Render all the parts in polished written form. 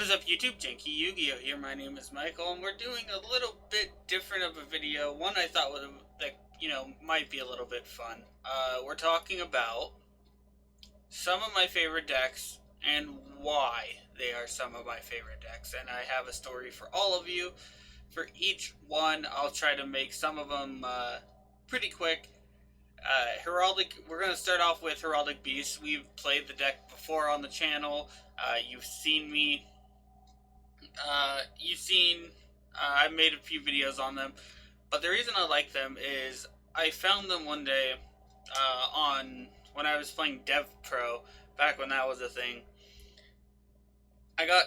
What is up, YouTube? JankyYGO here. My name is Michael, and we're doing a little bit different of a video. One I thought would, might be a little bit fun. We're talking about some of my favorite decks and why they are some of my favorite decks. And I have a story for all of you. For each one, I'll try to make some of them pretty quick. Heraldic, we're going to start off with Heraldic Beasts. We've played the deck before on the channel. You've seen me. I've made a few videos on them. But the reason I like them is I found them one day when I was playing Dev Pro, back when that was a thing. I got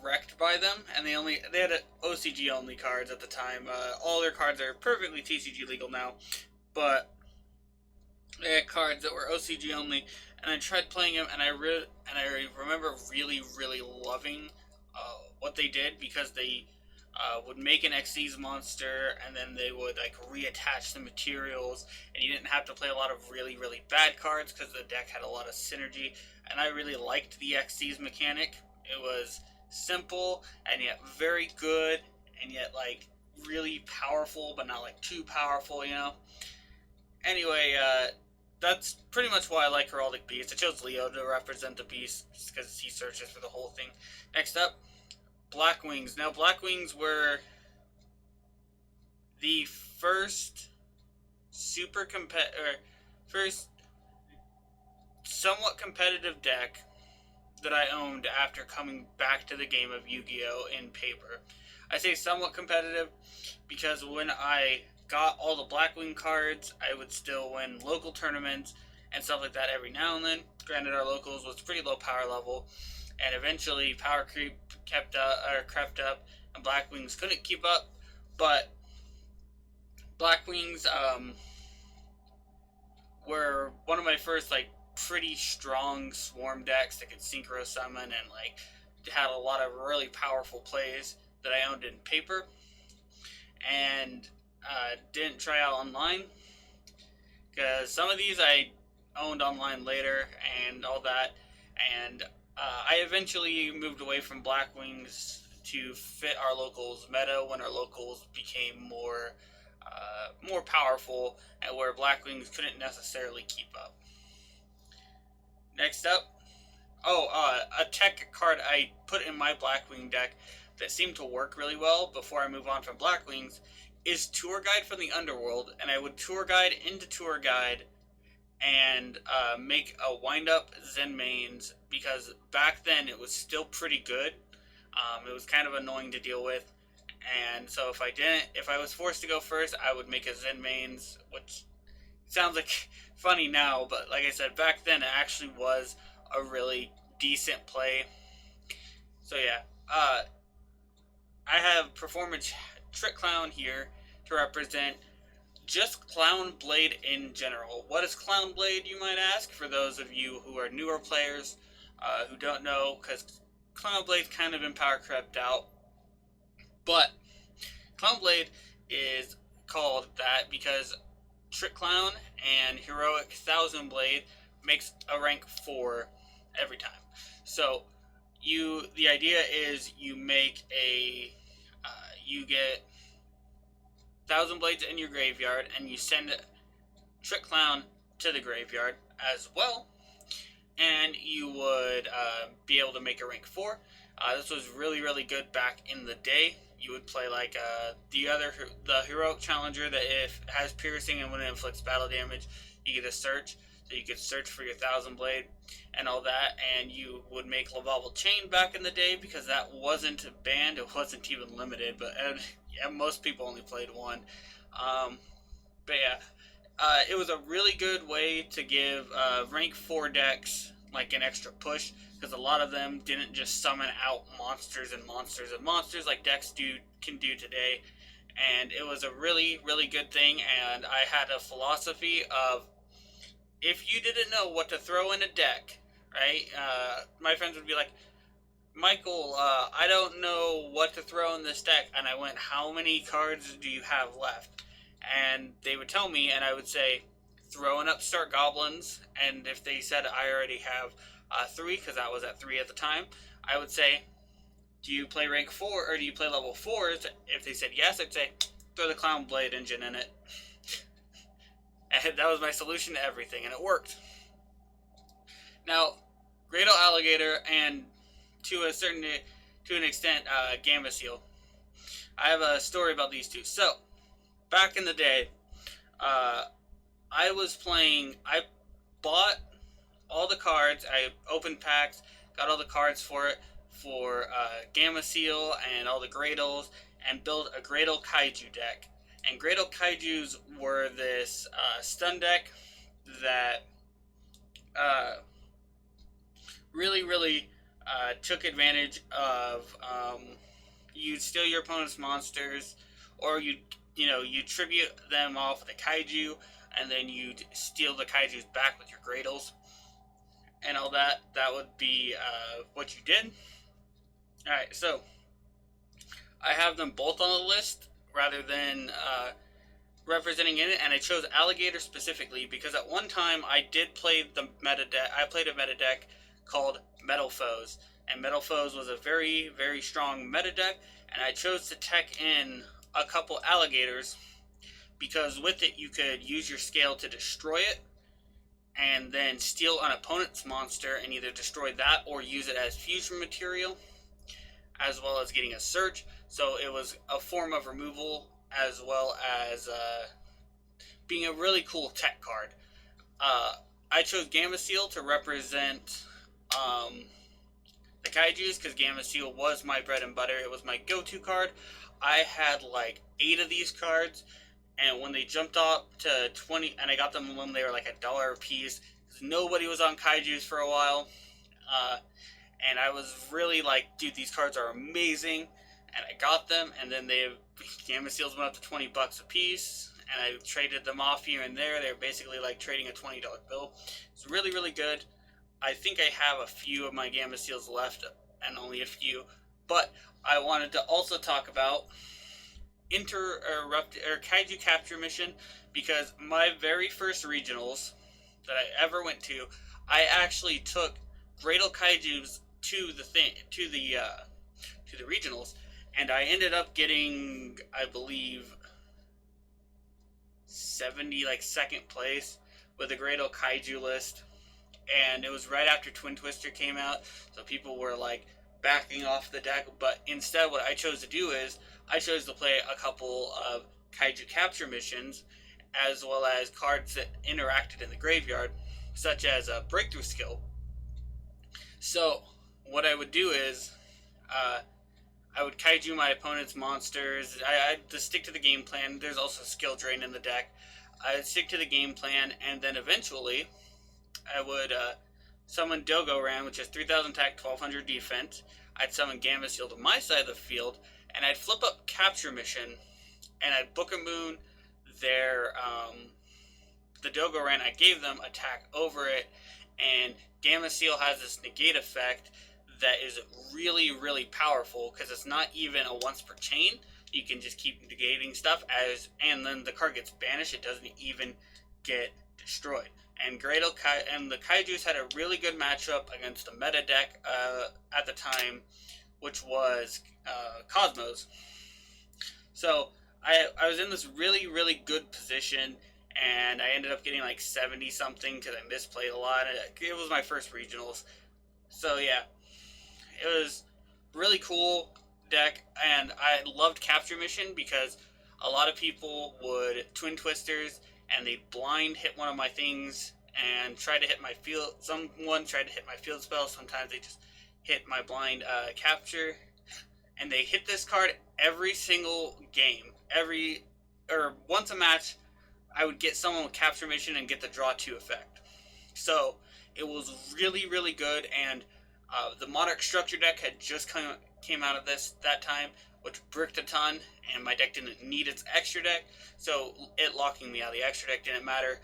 wrecked by them, and they had OCG only cards at the time. All their cards are perfectly TCG legal now, but they had cards that were OCG only, and I tried playing them, and I remember really loving what they did, because they would make an Xyz monster, and then they would reattach the materials, and you didn't have to play a lot of really bad cards because the deck had a lot of synergy. And I really liked the Xyz mechanic. It was simple and yet very good, and yet really powerful, but not too powerful, you know. Anyway, that's pretty much why I like Heraldic Beast. I chose Leo to represent the beast just because he searches for the whole thing. Next up, Black Wings. Now, Black Wings were the first first somewhat competitive deck that I owned after coming back to the game of Yu-Gi-Oh! In paper. I say somewhat competitive because when I got all the Blackwing cards, I would still win local tournaments and stuff like that every now and then. Granted, our locals was pretty low power level, and eventually power creep crept up, and Blackwings couldn't keep up. But Blackwings were one of my first pretty strong swarm decks that could synchro summon, and had a lot of really powerful plays that I owned in paper, and didn't try out online, because some of these I owned online later and all that. And I eventually moved away from Blackwings to fit our locals meta when our locals became more powerful, and where Blackwings couldn't necessarily keep up. Next up, a tech card I put in my Blackwing deck that seemed to work really well before I move on from Blackwings is Tour Guide from the Underworld. And I would Tour Guide into Tour Guide and make a wind-up Zen mains, because back then it was still pretty good. It was kind of annoying to deal with, and so if I was forced to go first, I would make a Zen mains, which sounds funny now, but like I said, back then it actually was a really decent play. So yeah, I have Performance Trick Clown here to represent just Clown Blade in general. What is Clown Blade, you might ask, for those of you who are newer players who don't know, because Clown Blade's kind of been power crept out. But Clown Blade is called that because Trick Clown and Heroic Thousand Blade makes a rank 4 every time. So the idea is you make you get 1,000 Blades in your graveyard, and you send Trick Clown to the graveyard as well, and you would be able to make a rank 4. This was really good back in the day. You would play the Heroic Challenger that if has piercing, and when it inflicts battle damage, you get a search. So you could search for your 1,000 Blade and all that, and you would make Lavalval Chain back in the day, because that wasn't banned, it wasn't even limited, but most people only played one. But yeah, it was a really good way to give rank 4 decks an extra push, because a lot of them didn't just summon out monsters and monsters like decks can do today. And it was a really good thing, and I had a philosophy of, if you didn't know what to throw in a deck, right? My friends would be like, Michael, I don't know what to throw in this deck. And I went, how many cards do you have left? And they would tell me, and I would say, throw in Upstart Goblins. And if they said I already have 3, because I was at 3 at the time, I would say, do you play rank 4 or do you play level 4s? If they said yes, I'd say, throw the Clown Blade engine in it. And that was my solution to everything, and it worked. Now, Greater Alligator and to an extent, Gamma Seal. I have a story about these two. So, back in the day, I bought all the cards, I opened packs, got all the cards for it, for Gamma Seal and all the Gradles, and built a Gradle Kaiju deck. And Gradle Kaijus were this stun deck that really took advantage of you'd steal your opponent's monsters, or you tribute them off with a kaiju, and then you'd steal the kaijus back with your Gradles and all that. That would be what you did. Alright, so I have them both on the list rather than representing in it, and I chose Alligator specifically because at one time I did play the meta deck. I played a meta deck called Metal Foes, and Metal Foes was a very, very strong meta deck, and I chose to tech in a couple alligators because with it you could use your scale to destroy it and then steal an opponent's monster and either destroy that or use it as fusion material, as well as getting a search. So it was a form of removal as well as being a really cool tech card. I chose Gamma Seal to represent the Kaijus because Gamma Seal was my bread and butter. It was my go-to card. I had like 8 of these cards, and when they jumped up to 20, and I got them when they were like $1 a piece, because nobody was on Kaijus for a while, and I was really like, dude, these cards are amazing, and I got them, and then Gamma Seals went up to 20 bucks a piece, and I traded them off here and there. They were basically like trading a $20 bill. It's really, really good. I think I have a few of my Gamma Seals left, and only a few, but I wanted to also talk about Kaiju Capture Mission, because my very first regionals that I ever went to, I actually took Gradle Kaijus to the regionals, and I ended up getting, I believe, second place with the Gradle Kaiju list. And it was right after Twin Twister came out, so people were like backing off the deck. But instead, what I chose to do is I chose to play a couple of Kaiju Capture missions, as well as cards that interacted in the graveyard, such as a Breakthrough Skill. So what I would do is I would Kaiju my opponent's monsters. I'd just stick to the game plan. There's also Skill Drain in the deck. I'd stick to the game plan, and then eventually I would summon Dogoran, which is 3,000 attack, 1,200 defense. I'd summon Gamma Seal to my side of the field, and I'd flip up Capture Mission, and I'd Book a Moon their the Dogoran I gave them, attack over it, and Gamma Seal has this negate effect that is really, really powerful because it's not even a once per chain. You can just keep negating stuff and then the card gets banished. It doesn't even get destroyed. And the Kaijus had a really good matchup against the meta deck at the time, which was Cosmos. So I was in this really, really good position, and I ended up getting like 70 something because I misplayed a lot. It was my first regionals. So yeah, it was really cool deck, and I loved Capture Mission because a lot of people would Twin Twisters and they blind hit one of my things and try to hit my field. Someone tried to hit my field spell. Sometimes they just hit my blind capture, and they hit this card every single game. Once a match, I would get someone with Capture Mission and get the draw 2 effect. So it was really, really good, and the Monarch Structure deck had just came out of that time, which bricked a ton, and my deck didn't need its extra deck, so it locking me out of the extra deck didn't matter.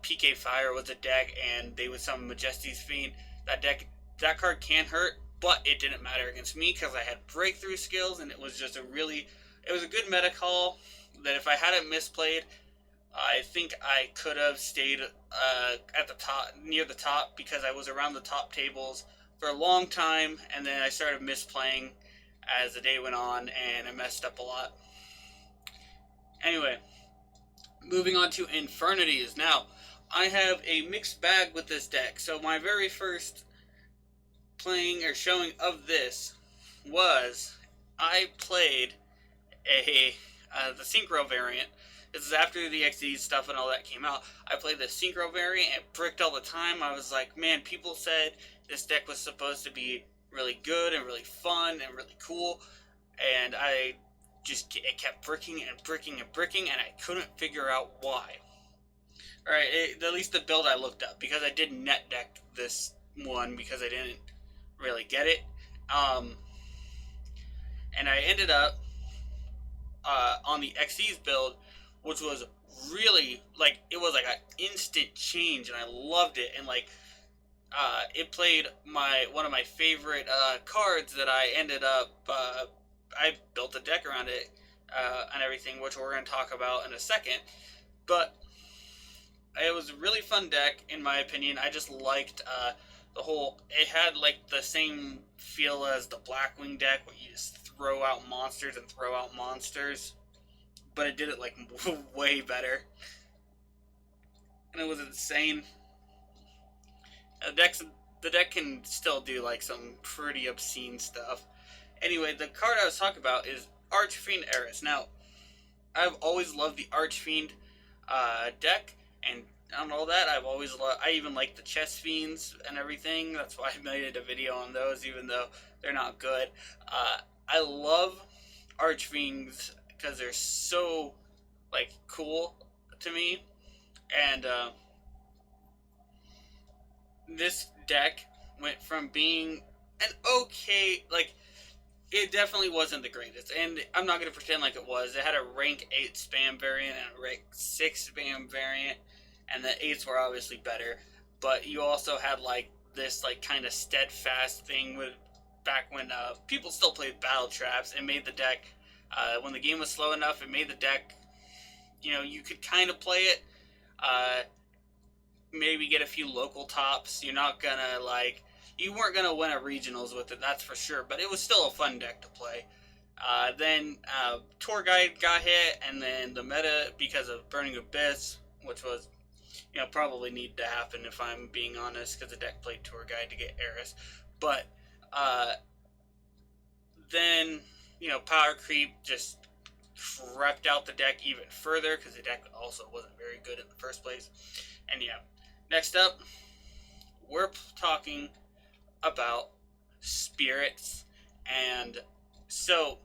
PK Fire was a deck, and they would summon Majesty's Fiend. That card can hurt, but it didn't matter against me because I had breakthrough skills, and it was just it was a good meta call that if I hadn't misplayed, I think I could have stayed at the top, near the top, because I was around the top tables for a long time, and then I started misplaying, as the day went on, and I messed up a lot. Anyway, moving on to Infernities. Now, I have a mixed bag with this deck. So my very first playing or showing of this was I played the Synchro variant. This is after the XD stuff and all that came out. I played the Synchro variant and bricked all the time. I was like, man, people said this deck was supposed to be really good and really fun and really cool, and it kept bricking and bricking and bricking, and I couldn't figure out why. Alright, at least the build I looked up, because I did net deck this one because I didn't really get it. And I ended up on the XE's build, which was really, like, it was like an instant change, and I loved it. And like, it played one of my favorite cards that I ended up, I built a deck around it and everything, which we're going to talk about in a second. But it was a really fun deck, in my opinion. I just liked it had like the same feel as the Blackwing deck, where you just throw out monsters and throw out monsters, but it did it like way better, and it was insane. The deck can still do like some pretty obscene stuff. Anyway, the card I was talking about is Archfiend Eris. Now, I've always loved the Archfiend deck and all that. I even like the Chess Fiends and everything. That's why I made a video on those, even though they're not good. I love Archfiends because they're so like cool to me, and this deck went from being an okay, like, it definitely wasn't the greatest, and I'm not going to pretend like it was. It had a rank 8 spam variant and a rank 6 spam variant, and the 8s were obviously better, but you also had like this like kind of steadfast thing with back when people still played battle traps. It made the deck, when the game was slow enough, it made the deck, you could kind of play it, maybe get a few local tops. You're not gonna you weren't gonna win at regionals with it, that's for sure, but it was still a fun deck to play. Then Tour Guide got hit, and then the meta, because of Burning Abyss, which was, probably needed to happen if I'm being honest, because the deck played Tour Guide to get Eris. But then, Power Creep just crept out the deck even further, because the deck also wasn't very good in the first place. And yeah, next up, we're talking about spirits. And so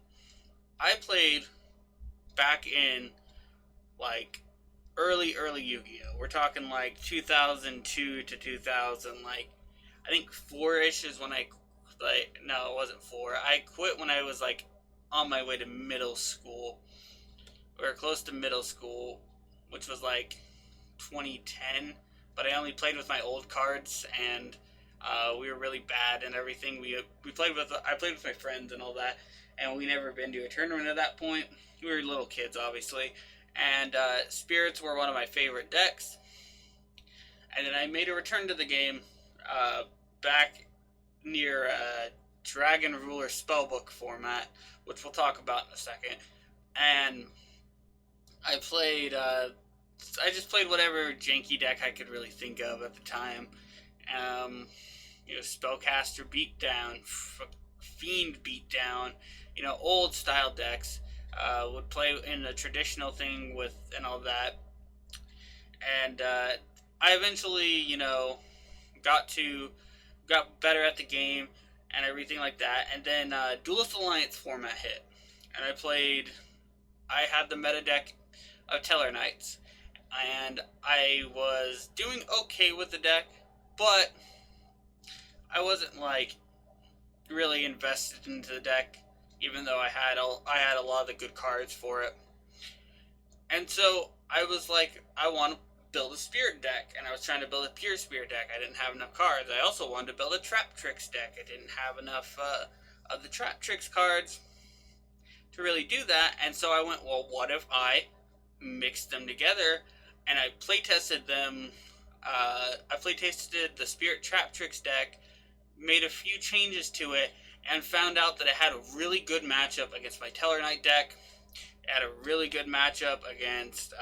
I played back in like early Yu-Gi-Oh. We're talking like 2002 to 2000, like I think 4-ish is when no, it wasn't 4. I quit when I was like on my way to middle school, or close to middle school, which was like 2010. But I only played with my old cards, and we were really bad and everything. I played with my friends and all that, and we never been to a tournament at that point. We were little kids, obviously, and spirits were one of my favorite decks. And then I made a return to the game back near Dragon Ruler Spellbook format, which we'll talk about in a second. And I just played whatever janky deck I could really think of at the time. Spellcaster Beatdown, Fiend Beatdown, old style decks. Would play in a traditional thing with and all that. And I eventually, got better at the game and everything like that. And then Duelist Alliance format hit, and I had the meta deck of Teller Knights, and I was doing okay with the deck, but I wasn't like really invested into the deck, even though I had a lot of the good cards for it. And so I was like, I want to build a spirit deck, and I was trying to build a pure spirit deck. I didn't have enough cards. I also wanted to build a Trap Tricks deck. I didn't have enough of the Trap Tricks cards to really do that, and so I went, well, what if I mixed them together? And I playtested them. I playtested the Spirit Trap Tricks deck, made a few changes to it, and found out that it had a really good matchup against my Teller Knight deck. It had a really good matchup against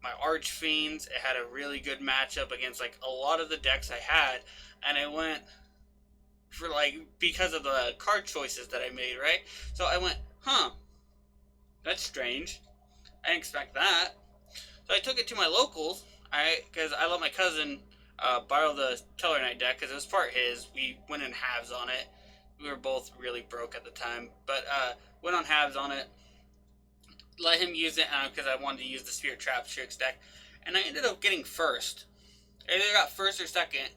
my Archfiends. It had a really good matchup against like a lot of the decks I had, and I went for like, because of the card choices that I made, right? So I went, that's strange. I didn't expect that. So I took it to my locals, alright, because I let my cousin borrow the Teller Knight deck because it was part his. We went in halves on it. We were both really broke at the time, but went on halves on it. Let him use it because I wanted to use the Spirit Trap Tricks deck, and I ended up getting first. I either got first or second,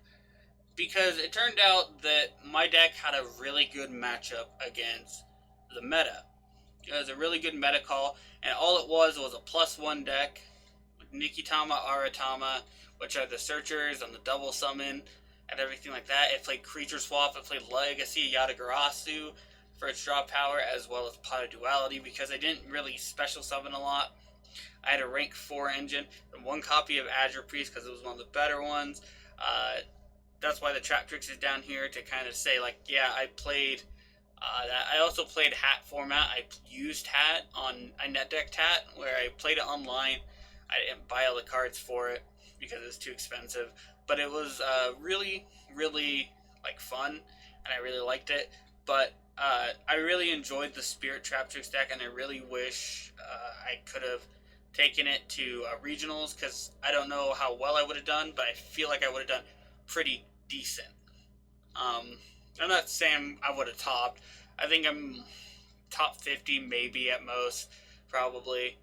because it turned out that my deck had a really good matchup against the meta. It was a really good meta call, and all it was a +1 deck with Nikitama, Aratama, which are the searchers and the double summon and everything like that. It played Creature Swap, it played Legacy Yatagarasu for its draw power, as well as Pot of Duality, because I didn't really special summon a lot. I had a rank 4 engine and 1 copy of Azure Priest because it was one of the better ones. That's why the Trap Tricks is down here, to kind of say, like, yeah, I played that. I also played Hat format. I used Hat on, I net decked Hat, where I played it online. I didn't buy all the cards for it because it was too expensive, but it was really, really like fun, and I really liked it. But I really enjoyed the Spirit Trap Tricks deck, and I really wish I could have taken it to regionals, because I don't know how well I would have done, but I feel like I would have done pretty decent. I'm not saying I would have topped. I think I'm top 50 maybe at most, probably,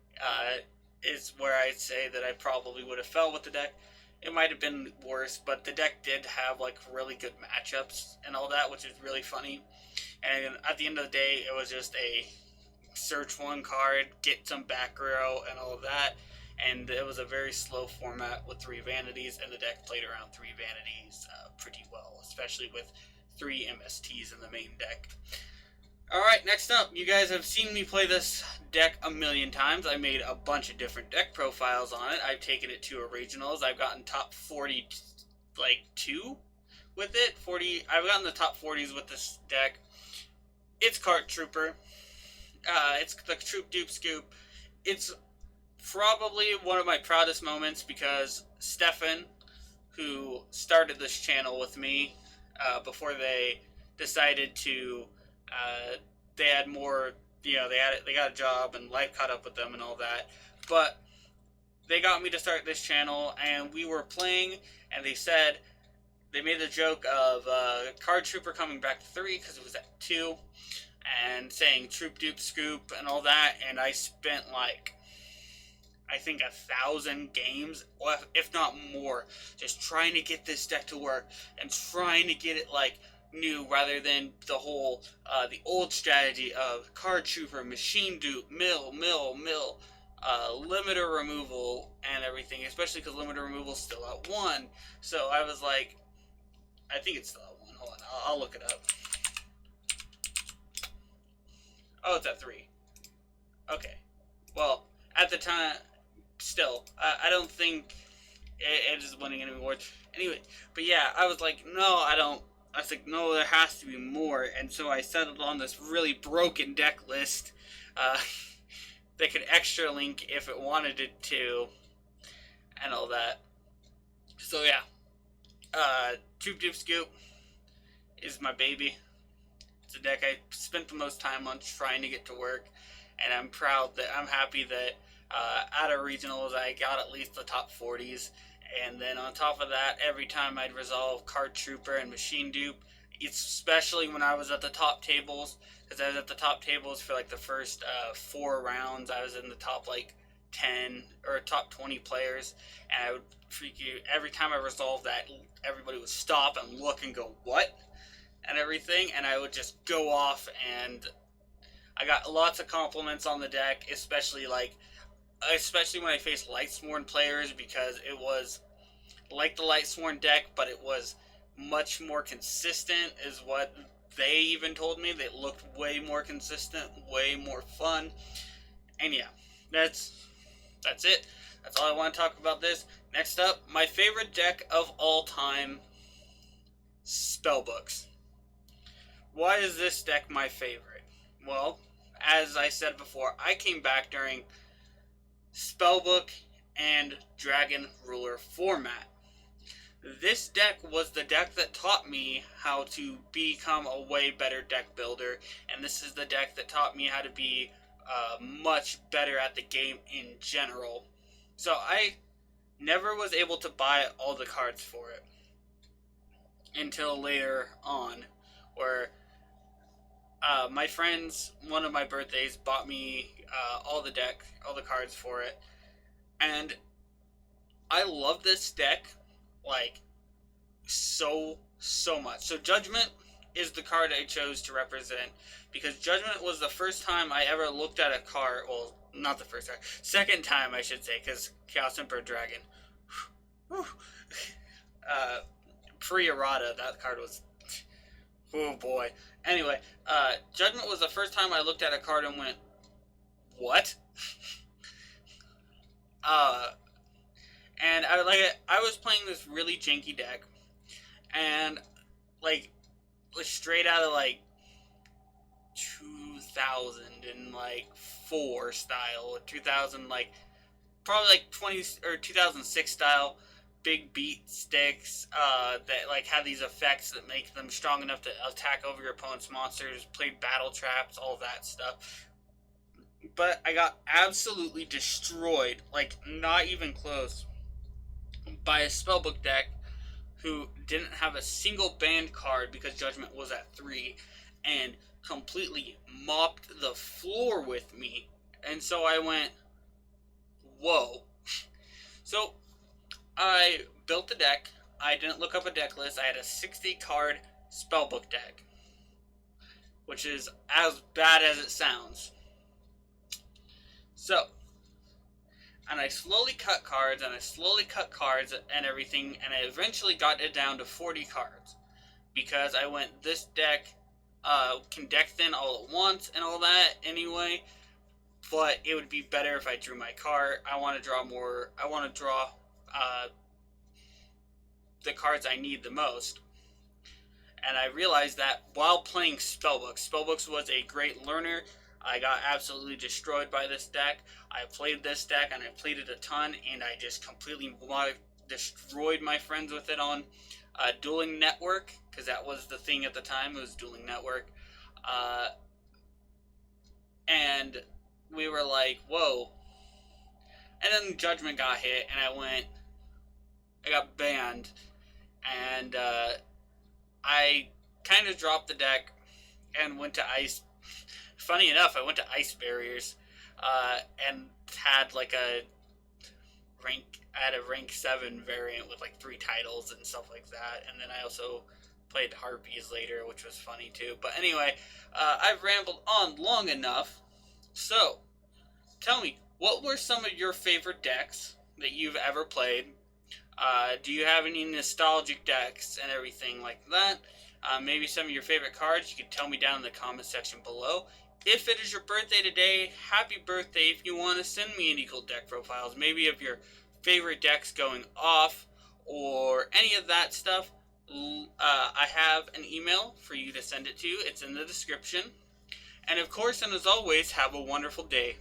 is where I'd say that I probably would have fell with the deck. It might have been worse, but the deck did have like really good matchups and all that, which is really funny. And at the end of the day, it was just a search 1 card, get some back row and all of that. And it was a very slow format with 3 Vanities, and the deck played around 3 Vanities pretty well, especially with 3 MSTs in the main deck. Alright, next up, you guys have seen me play this deck a million times. I made a bunch of different deck profiles on it. I've taken it to a regionals. I've gotten top 40, like, 2 with it. I've gotten the top 40s with this deck. It's Cart Trooper. It's the Troop Dupe Scoop. It's probably one of my proudest moments, because Stefan, who started this channel with me before they decided to, they had more, they got a job and life caught up with them and all that, but they got me to start this channel, and we were playing, and they made the joke of Card Trooper coming back to 3 because it was at 2, and saying Troop Dupe Scoop and all that, and I spent like, I think 1,000 games, if not more, just trying to get this deck to work and trying to get it like new, rather than the whole the old strategy of Card Trooper, Machine Dupe, mill, limiter removal and everything, especially because limiter removal is still at 1. So I was like, I think it's still at 1. Hold on, I'll look it up. Oh, it's at 3. Okay. Well, at the time, still, I don't think it is winning any awards. Anyway, but yeah, I was like, no, I don't. I was like, no, there has to be more. And so I settled on this really broken deck list that could extra link if it wanted it to, and all that. So yeah, Troop Dupe Scoop is my baby. It's a deck I spent the most time on trying to get to work, and I'm happy that out of regionals I got at least the top 40s. And then on top of that, every time I'd resolve Card Trooper and Machine Dupe, especially when I was at the top tables, because I was at the top tables for like the first 4 rounds. I was in the top like 10 or top 20 players, and I would freak you. Every time I resolved that, everybody would stop and look and go, what? And everything, and I would just go off, and I got lots of compliments on the deck, especially when I faced Lightsworn players, because it was like the Lightsworn deck, but it was much more consistent, is what they even told me. They looked way more consistent, way more fun. And yeah, that's it. That's all I want to talk about this. Next up, my favorite deck of all time, Spellbooks. Why is this deck my favorite? Well, as I said before, I came back during Spellbook and Dragon Ruler format. This deck was the deck that taught me how to become a way better deck builder, and this is the deck that taught me how to be much better at the game in general. So I never was able to buy all the cards for it until later on, where my friends, one of my birthdays, bought me all the cards for it, and I love this deck like so much. So Judgment is the card I chose to represent because Judgment was the first time I ever looked at a card. Well, not the first time, second time I should say, because Chaos Emperor Dragon. Pre-errata, that card was, oh boy. Anyway, Judgment was the first time I looked at a card and went, what? And I was playing this really janky deck, and like straight out of like 2004 style, 2000 probably like 20 or 2006 style. Big beat sticks that like have these effects that make them strong enough to attack over your opponent's monsters, play battle traps, all that stuff. But I got absolutely destroyed, like not even close, by a spellbook deck who didn't have a single banned card because Judgment was at 3 and completely mopped the floor with me. And so I went, whoa. So I built the deck. I didn't look up a deck list. I had a 60 card spellbook deck, which is as bad as it sounds. So, and I slowly cut cards, and everything, and I eventually got it down to 40 cards. Because I went, this deck can deck thin all at once and all that anyway, but it would be better if I drew my card. I want to draw the cards I need the most. And I realized that while playing Spellbooks was a great learner. I got absolutely destroyed by this deck. I played this deck and I played it a ton, and I just completely destroyed my friends with it on Dueling Network, because that was the thing at the time. It was Dueling Network. And we were like, whoa. And then Judgment got hit, and I got banned, and I kind of dropped the deck and went to Ice. Funny enough, I went to Ice Barriers and had like a rank 7 variant with like 3 titles and stuff like that, and then I also played Harpies later, which was funny too. But anyway, I've rambled on long enough. So, tell me, what were some of your favorite decks that you've ever played? Do you have any nostalgic decks and everything like that? Maybe some of your favorite cards, you can tell me down in the comment section below. If it is your birthday today, happy birthday. If you want to send me any cool deck profiles, maybe of your favorite decks going off, or any of that stuff, I have an email for you to send it to. It's in the description. And of course, and as always, have a wonderful day.